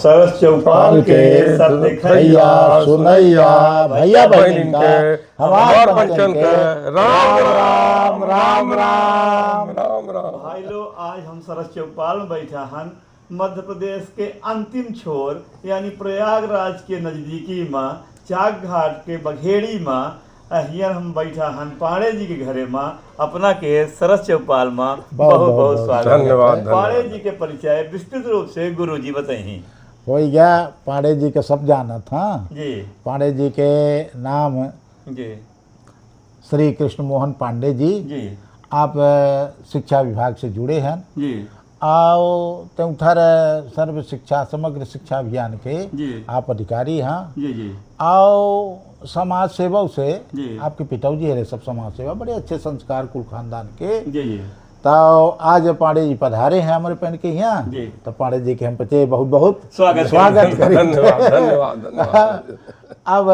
सरस चौपाल के सब देखैया सुनैया भैया बहन के हमार पंचन के राम राम राम राम राम राम। भाई लोग, आज हम सरस चौपाल में बैठा हन मध्य प्रदेश के अंतिम छोर यानी प्रयागराज के नजदीकी में चाक घाट के बघेड़ी में हियर हम बैठा हन पांडे जी के घरे में अपना के सरस चौपाल में बहुत बहुत स्वागत है। धन्यवाद, पांडे जी के परिचय विस्तृत रूप से गुरु जी बताइए। हो गया। पांडे जी के सब जाना था। जी पांडे जी के नाम जी श्री कृष्ण मोहन पांडे जी। जी आप शिक्षा विभाग से जुड़े हैं। जी आओ तो उधर सर्व शिक्षा समग्र शिक्षा अभियान के जी आप अधिकारी हैं। जी जी आओ समाज सेवा से जी। आपके पिताजी है सब समाज सेवा, बड़े अच्छे संस्कार कुल खानदान के। जी जी तो आज पांडे जी पधारे हैं हमारे पेन के यहाँ। जी। तो पांडे जी के हम बच्चे बहुत बहुत स्वागत स्वागत करें। धन्यवाद धन्यवाद धन्यवाद। अब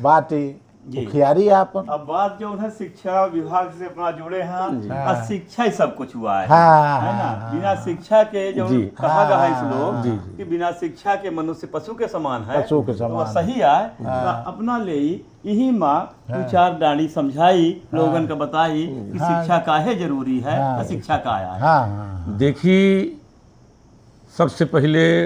बात जी। मुखियारी आप। अब बात जो है शिक्षा विभाग से अपना जुड़े हैं हाँ। और शिक्षा ही सब कुछ हुआ है हाँ, है ना। हाँ, बिना शिक्षा के जो जी। कहा गया है इस हाँ, लोग जी, कि बिना शिक्षा के मनुष्य पशु के समान है। पशु के तो समान वह है। सही है। तो अपना ले यही माँ दो चार डांडी समझाई लोगन का बताई कि हाँ। शिक्षा काहे जरूरी है हाँ। और शिक्षा का आया है। हाँ हाँ देखिए, सबसे पहले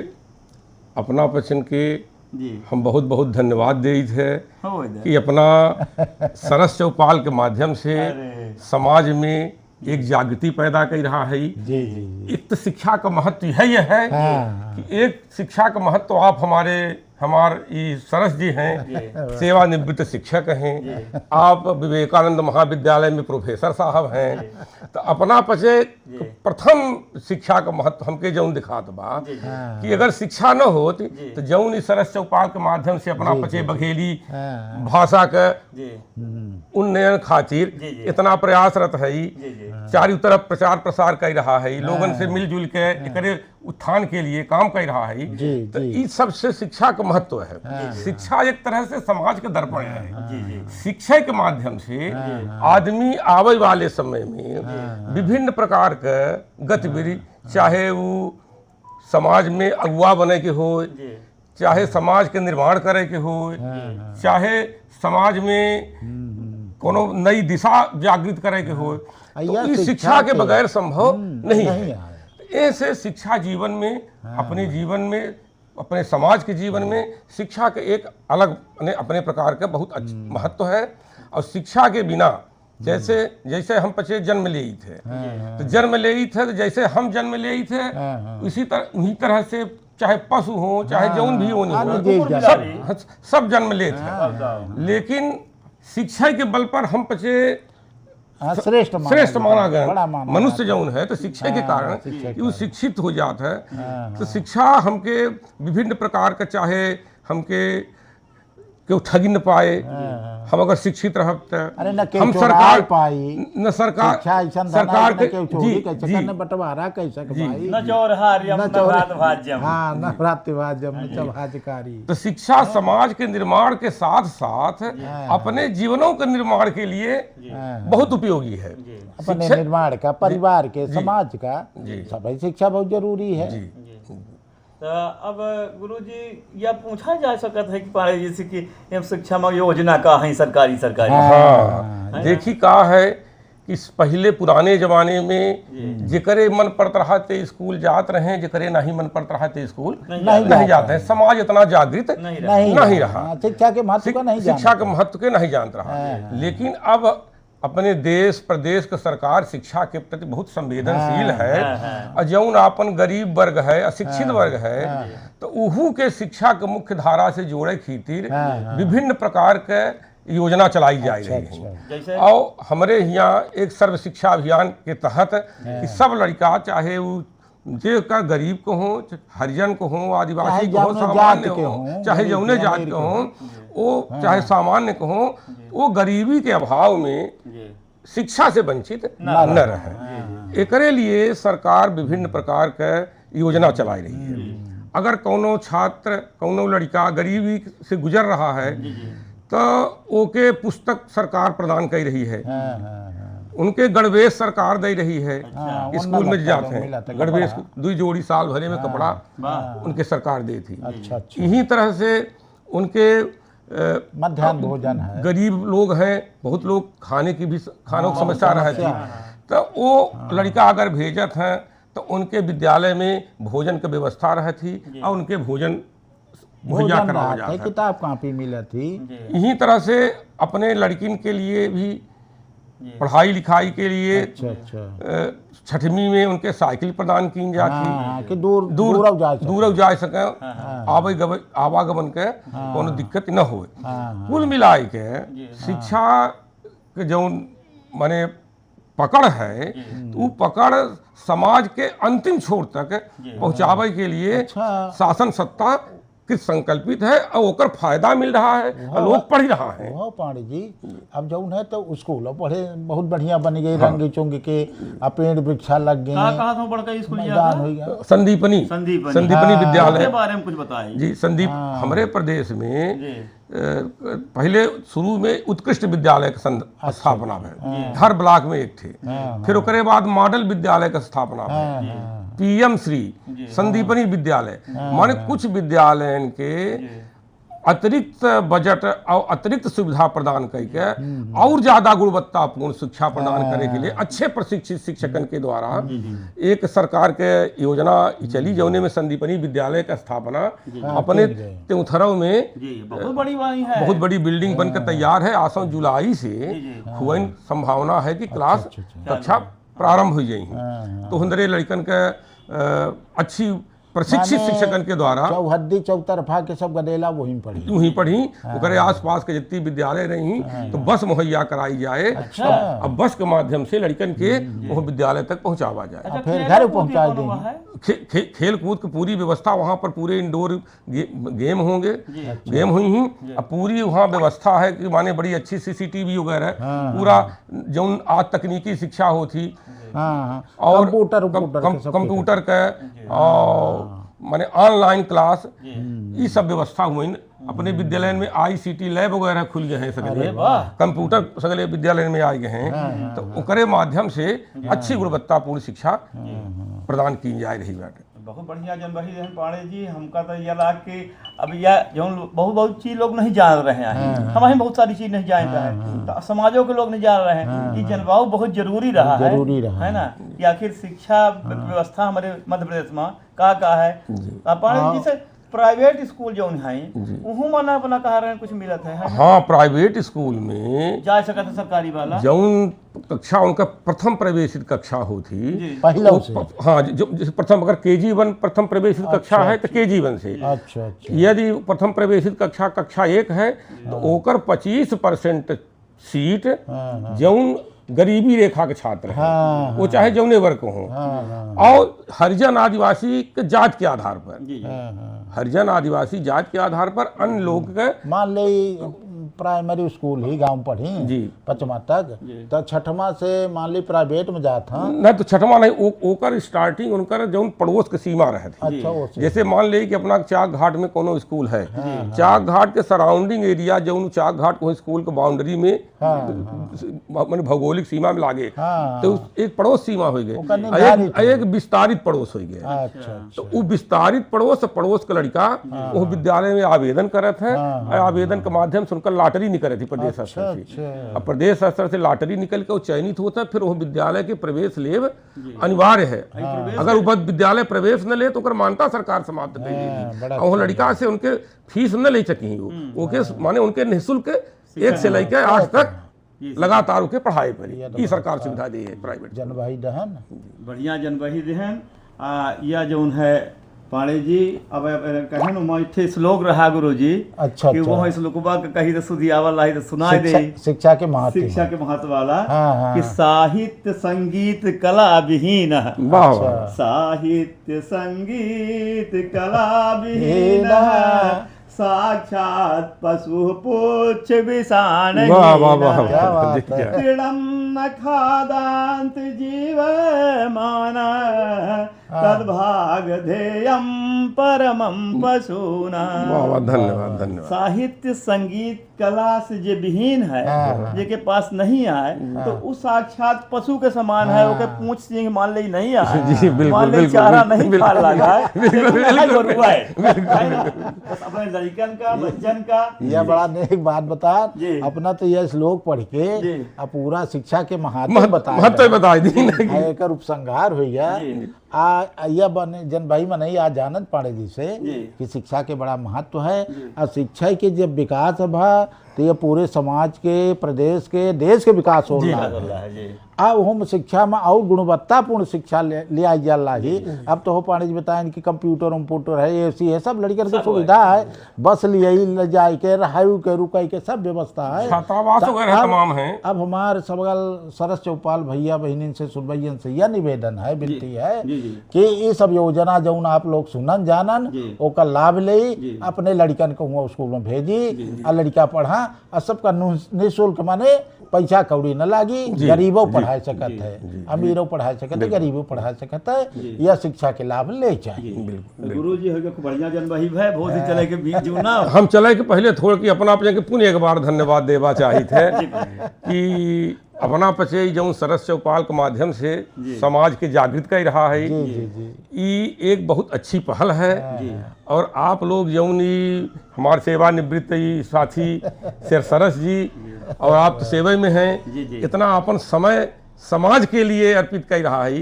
अपना पचन के जी हम बहुत बहुत धन्यवाद दे थे हो इधर। कि अपना सरस चौपाल के माध्यम से अरे समाज में एक जागृति पैदा कर रहा है। जी जी जी। एक तो शिक्षा का महत्व यही है हाँ कि एक शिक्षा का महत्व आप हमारे सरस जी हैं, सेवानिवृत्त शिक्षक हैं, आप विवेकानंद महाविद्यालय में प्रोफेसर साहब हैं। तो अपना पचे प्रथम शिक्षा का महत्व हमके जौन दिखात बा कि अगर शिक्षा न होती तो जौन इस सरस चौपाल के माध्यम से अपना पचे बघेली हाँ भाषा का जी उन्नयन खातिर जी, जी। इतना प्रयासरत है। जी जी चारों तरफ प्रचार प्रसार कर रहा है, लोगन से मिलजुल के एकरे उत्थान के लिए काम कर रहा है। जी तो जी इस सबसे शिक्षा का महत्व है। शिक्षा एक तरह से समाज का दर्पण है। जी जी शिक्षा के माध्यम से आदमी आवे वाले समय में विभिन्न प्रकार के गतिविधि, चाहे वो समाज में अगुआ बने के हो, जी चाहे समाज के निर्माण करे के हो, चाहे समाज में कोनो नई दिशा जागृत करे के हो, तो यह इस शिक्षा शिक्षा के के बगैर संभव नहीं नहीं है। है। ऐसे शिक्षा जीवन में, अपने जीवन में, अपने समाज के जीवन में शिक्षा के एक अलग अपने प्रकार का बहुत अच्छा महत्व है। और शिक्षा के बिना जैसे जैसे हम पचे जन्म ले ही थे, तो जन्म ले ही थे, तो जैसे हम जन्म ले ही थे उसी तरह से चाहे पशु हो चाहे जौन भी हो, सब जन्म ले थे। लेकिन शिक्षा के बल पर हम पचे श्रेष्ठ माना गया बड़ा माना मनुष्य जौन है, तो शिक्षा के कारण शिक्षा कि वो शिक्षित हो जाता है। तो शिक्षा हमके विभिन्न प्रकार का, चाहे हमके केहू ठगी न पाए, हम अगर शिक्षित रह अरे न हम केहू सरकार चोराई पाई न सरकार शिक्षा ऐसा सरकार के केहू जी चोरी कैसे जी न बंटवारा कैसे भाई न चौरहार्यम न न चौर- भात भाज्यम। हाँ न प्रतिभाजम न चौहाजकारी। तो शिक्षा समाज के निर्माण के साथ साथ अपने जीवनों के निर्माण के लिए बहुत उपयोगी है। अपने निर्माण का, परिवार के, समाज का जी। सभी शिक्षा बहुत जरूरी है। जी तो अब गुरुजी यह पूछा जा सकता है कि पांडे जी से कि एम शिक्षा में योजना का है सरकारी हाँ, देखी का है कि पहले पुराने जमाने में जेकरे मन पड़त रहा थे स्कूल जात रहे, जेकरे नहीं मन पड़त रहा थे स्कूल नहीं जाते हैं। समाज इतना जागृत नहीं रहा। हाँ, शिक्षा के महत्व का नहीं शिक्षा के महत्व के नहीं जानता रहा। लेकिन अब अपने देश प्रदेश के सरकार शिक्षा के प्रति बहुत संवेदनशील है। और जौन आपन गरीब वर्ग है, अशिक्षित वर्ग है, तो उहू के शिक्षा के मुख्य धारा से जोड़े खातिर विभिन्न प्रकार के योजना चलाई जा रही है। और हमारे यहाँ एक सर्व शिक्षा अभियान के तहत कि सब लड़का, चाहे वो जे का गरीब को हो, हरिजन को हो, आदिवासी को हो, सामान्य हो, चाहे जौने जात के हो, वो चाहे सामान्य को हो, वो गरीबी के अभाव में शिक्षा से वंचित न रहे। एकरे लिए सरकार विभिन्न प्रकार के योजना चला रही है। अगर कोनो छात्र, कोनो लड़का गरीबी से गुजर रहा है तो ओके पुस्तक सरकार प्रदान कर रही है। उनके गणवेश सरकार दे रही है। हाँ, स्कूल में जाते मिला था हैं गणवेश, कपड़ा। 2 जोड़ी साल भरे में कपड़ा वाह। उनके सरकार दी थी। अच्छा अच्छा। इन्हीं तरह से उनके मध्याह्न भोजन है। गरीब लोग हैं, बहुत लोग खाने की समस्या रहे थी, तो वो लड़का अगर भेजत हैं तो उनके विद्यालय में भोजन की व्यवस्था रही थी और उनके भोजन मुहैया भोजन कराया राहत जाता है, था। किताब कॉपी मिला थी। इन्हीं तरह से अपने लड़किन के लिए भी पढ़ाई लिखाई के लिए अच्छा अच्छा। 6वीं में उनके साइकिल प्रदान की जाती। हाँ, कि दूर दूर जा सके, आवागमन के कोनो दिक्कत न हो। हाँ, कुल मिलाई के शिक्षा के जो माने पकड़ है, तो वो पकड़ समाज के अंतिम छोर तक पहुंचावे के लिए अच्छा। शासन सत्ता कि संकल्पित है और ओकर फायदा मिल रहा है और लोग पढ़ रहा है। वो पांडे जी अब जौन है तो स्कूल पढ़े बहुत बढ़िया बन गई, रंग चुंग के पेड़ वृक्षा लग गए, कहाँ था बड़का स्कूल मैदान हो गया। संदीपनी विद्यालय के बारे में कुछ बताइए जी। संदीप हमारे प्रदेश में पहले शुरू में उत्कृष्ट विद्यालय का स्थापना है, हर ब्लॉक में एक थे। फिर उसके बाद मॉडल विद्यालय का स्थापना है, पीएम श्री संदीपनी विद्यालय। माने कुछ विद्यालय के अतिरिक्त बजट और अतिरिक्त सुविधा प्रदान करके और ज्यादा गुणवत्तापूर्ण शिक्षा प्रदान करने के लिए अच्छे प्रशिक्षित शिक्षकन के द्वारा एक सरकार के योजना चली, जौने में संदीपनी विद्यालय का स्थापना अपने त्योथरव में बहुत बड़ी वाली है, बहुत बड़ी बिल्डिंग बनकर तैयार है। आसम जुलाई से हुआ संभावना है कि क्लास कक्षा प्रारंभ हो जाएगी। तो हमारे लड़कन के अच्छी प्रशिक्षित शिक्षकन के द्वारा चौहद्दी चौतरफा के सब गदेला वहीं पढ़ी, यूं ही पढ़ी। ओकरे आसपास के जितनी विद्यालय रही तो बस मुहैया कराई जाए। अब बस के माध्यम से लड़कन के वो विद्यालय तक पहुंचावा जाए, फिर घर पहुंचा देंगे। खेल कूद की पूरी व्यवस्था वहाँ पर, पूरे इंडोर गेम होंगे, गेम हुई ही। अब पूरी वहाँ व्यवस्था है कि माने बड़ी अच्छी CCTV वगैरह, पूरा जो आज तकनीकी शिक्षा होती और कंप्यूटर का और माने ऑनलाइन क्लास, ये सब व्यवस्था हुई। अपने विद्यालय में ICT लैब वगैरह खुल गए हैं, सगले कंप्यूटर सगले विद्यालय में आ गए हैं। तो ओकरे माध्यम से अच्छी गुणवत्तापूर्ण शिक्षा प्रदान की जा रही है। बहुत बढ़िया जनवरी रहन पांडे जी। हमका तो ये लाग के अब यह जो बहुत चीज लोग नहीं जान रहे हैं, हम ही बहुत सारी चीज नहीं जानते हैं, तो समाजों के लोग नहीं जान रहे हैं। ये जनवाऊ बहुत जरूरी रहा है ना, कि आखिर शिक्षा व्यवस्था हमारे मध्य प्रदेश में का है। पांडे जी से प्राइवेट स्कूल जो है उहू माना अपना कहा रहे कुछ मिलत है। हाँ, प्राइवेट स्कूल में जा सकता है सरकारी वाला जौन कक्षा उनका प्रथम प्रवेशित कक्षा होती पहला से। हाँ, जो प्रथम अगर KG1 प्रथम प्रवेशित कक्षा है तो KG1 से। अच्छा। यदि प्रथम प्रवेशित कक्षा 1 है तो ओकर 25% सीट जौन गरीबी रेखा के छात्र हैं, वो चाहे जौने वर्ग को हों, और हरिजन आदिवासी के जात के आधार पर, हरिजन आदिवासी जात के आधार पर अन्य लोग के मान ले प्राइमरी स्कूल ही गांव पढ़ी जी 5वां तक, तो 6वां से मान ली प्राइवेट में जाता नहीं, तो 6वां नहीं, ओकर स्टार्टिंग उनकर जो पड़ोस के सीमा रहे थी। अच्छा, जैसे मान ले कि अपना चाक घाट में कोनो स्कूल है, चाक घाट के सराउंडिंग एरिया जो चाक घाट को स्कूल के बाउंड्री में मैंने भौगोलिक सीमा में लागे, तो एक पड़ोस सीमा हो गए, एक विस्तारित पड़ोस हो गया। तो वो विस्तारित पड़ोस का लड़का वो विद्यालय में आवेदन करत है, आवेदन के माध्यम से उनका लॉटरी निकल थी प्रदेश स्तर से। अब प्रदेश स्तर से लॉटरी निकल के वो चयनित होता है, फिर वो विद्यालय के प्रवेश लेव अनिवार्य है। अगर वो विद्यालय प्रवेश न ले तो ओकर मान्यता सरकार समाप्त कर देगी, और वो लड़का से उनके फीस न ले सकी, माने उनके निःशुल्क 1 से लेकर 8 तक लगातार उनके पढ़ाई पर ये सरकार सुविधा दी है। प्राइवेट जनवही दहन बढ़िया जनवही दहन यह जो है पांडे जी। अब कहन मैं श्लोक रहा गुरु जी। अच्छा, कि वो श्लोकबा कही तो सुधियावल रही तो सुनाई दे शिक्षा के महत्व वाला। कि साहित्य संगीत कला विहीन, साहित्य संगीत कला विहीन, साक्षात पशु पुच्छ विषाण, तृणम न खादांत जीव माना, तद्भाग ध्येयम परमम पशूना। वाह वाह, धन्यवाद धन्यवाद। साहित्य संगीत कला से जे विहीन है, जेके पास नहीं आए, तो उस साक्षात पशु के समान है। ओके पूंछ सिंह मान ले नहीं आए, जी, बिल्कुल, मान ले बिल्कुल, चारा बिल्कुल, नहीं खा लगा है, बिल्कुल, है ना? बस अपने लड़कन का बच्चन का यह बड़ा नेक बात बता। जी। अपना तो यह श्लोक पढ़ के जी। अब पूरा शिक्षा के महत्व महत्व बता दी एक उपसंहार हो गया। यह बने जन भाई मन आ जानत पाड़े जी से कि शिक्षा के बड़ा महत्व है। और शिक्षा के जब विकास भा तो ये पूरे समाज के, प्रदेश के, देश के विकास हो रहा है। अब हम शिक्षा में और गुणवत्तापूर्ण शिक्षा ले आई जा रही। अब तो हो पानी जी बताएं कि कंप्यूटर उम्प्यूटर है, एसी है, सब लड़कर की सुविधा है। बस ले जाए के रहायु के रुकाई के सब व्यवस्था है, छात्रावास वगैरह तमाम है। अब हमारे सबगल सरस चौपाल भैया बहनिन से सुनबैयन से यह निवेदन है, विनती है कि ये सब योजना जौन आप लोग सुनन जानन ओका लाभ ले, अपने लड़कन को हुआ स्कूल में भेजी और लड़का पढ़ा। और सबका निःशुल्क माने पैसा कौड़ी न लागी, गरीबों पढ़ा सकत है, अमीरों पढ़ा सकत है, गरीबों पढ़ा सकत है। यह शिक्षा के लाभ ले चाहिए। गुरु जी हो बढ़िया जन वही है, बहुत ही चले के बीच जूना। हम चले के पहले थोड़ा कि अपना अपने के पुनः एक बार धन्यवाद देवा चाहिए थे कि अपना पचे जो सरस चौपाल के माध्यम से समाज के जागृत कर रहा है, ये एक बहुत अच्छी पहल है। और आप लोग जौनी हमारे सेवानिवृत्त साथी शेर सरस जी, और आप तो सेवा में हैं, इतना अपन समय समाज के लिए अर्पित कर रहा है।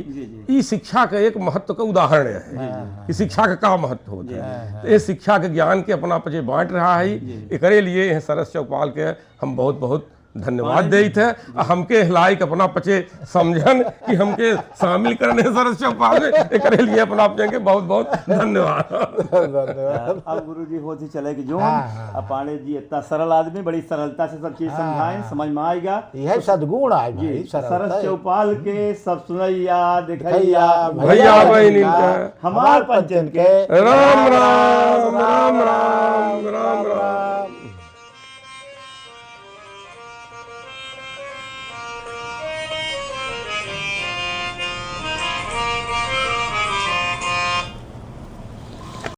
ये शिक्षा का एक महत्व का उदाहरण है कि शिक्षा का क्या महत्व होता है। तो ये शिक्षा के ज्ञान के अपना पचे बांट रहा है। एकरे लिए सरस चौपाल के हम बहुत बहुत धन्यवाद देते थे। हमके लायक अपना पचे समझन कि हमके शामिल करने सरस चौपाल में, एकरे लिए अपना अपने के बहुत बहुत धन्यवाद। अब गुरु जी होती चले कि जो पांडे जी इतना सरल आदमी, बड़ी सरलता से सब चीज समझाएं, समझ में आएगा। यह सद्गुण है भाई। सरस चौपाल के सब सुनैया देखैया भैया बहनी हमार पंचन के राम राम।